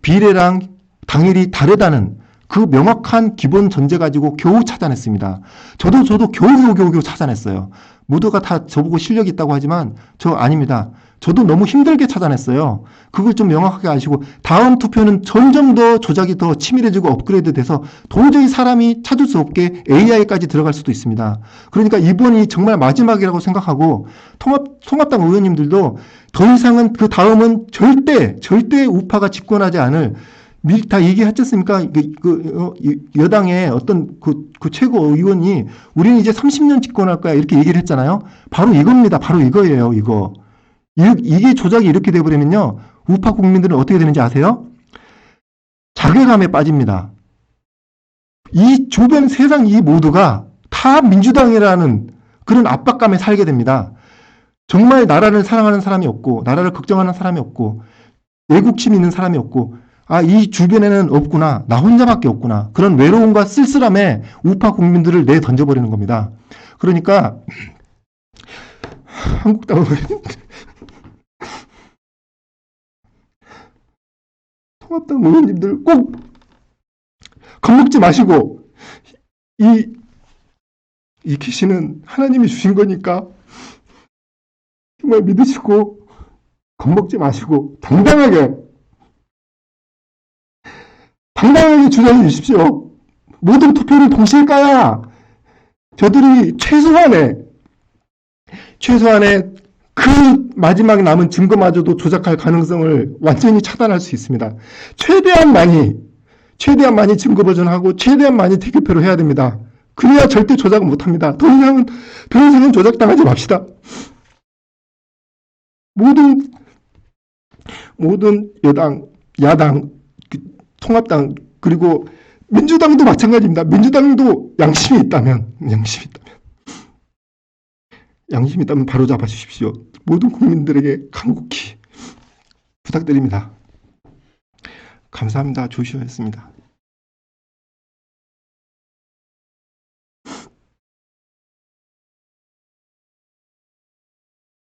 비례랑 당일이 다르다는 그 명확한 기본 전제 가지고 겨우 찾아냈습니다. 저도 겨우 찾아냈어요. 모두가 다 저보고 실력이 있다고 하지만 저 아닙니다. 저도 너무 힘들게 찾아냈어요. 그걸 좀 명확하게 아시고 다음 투표는 점점 더 조작이 더 치밀해지고 업그레이드 돼서 도저히 사람이 찾을 수 없게 AI까지 들어갈 수도 있습니다. 그러니까 이번이 정말 마지막이라고 생각하고 통합당 의원님들도 더 이상은 그 다음은 절대 우파가 집권하지 않을, 미리 다 얘기하지 않습니까? 여당의 어떤 그 최고 의원이 우리는 이제 30년 집권할 거야 이렇게 얘기를 했잖아요. 바로 이겁니다. 바로 이거예요. 이게 조작이 이렇게 돼버리면요, 우파 국민들은 어떻게 되는지 아세요? 자괴감에 빠집니다. 이 주변 세상 이 모두가 다 민주당이라는 그런 압박감에 살게 됩니다. 정말 나라를 사랑하는 사람이 없고, 나라를 걱정하는 사람이 없고, 애국심 있는 사람이 없고, 이 주변에는 없구나, 나 혼자밖에 없구나, 그런 외로움과 쓸쓸함에 우파 국민들을 내던져버리는 겁니다. 그러니까 한국당 통합당 의원님들 꼭 겁먹지 마시고, 이 계시는 하나님이 주신 거니까 정말 믿으시고 겁먹지 마시고 당당하게 주장해 주십시오. 모든 투표를 동시에 까야 저들이 최소한의 그 마지막 남은 증거마저도 조작할 가능성을 완전히 차단할 수 있습니다. 최대한 많이 증거 보존하고 최대한 많이 대개표를 해야 됩니다. 그래야 절대 조작은 못합니다. 더 이상은 조작당하지 맙시다. 모든 여당, 야당, 통합당, 그리고 민주당도 마찬가지입니다. 민주당도 양심이 있다면 바로 잡아 주십시오. 모든 국민들에게 간곡히 부탁드립니다. 감사합니다. 조시호였습니다.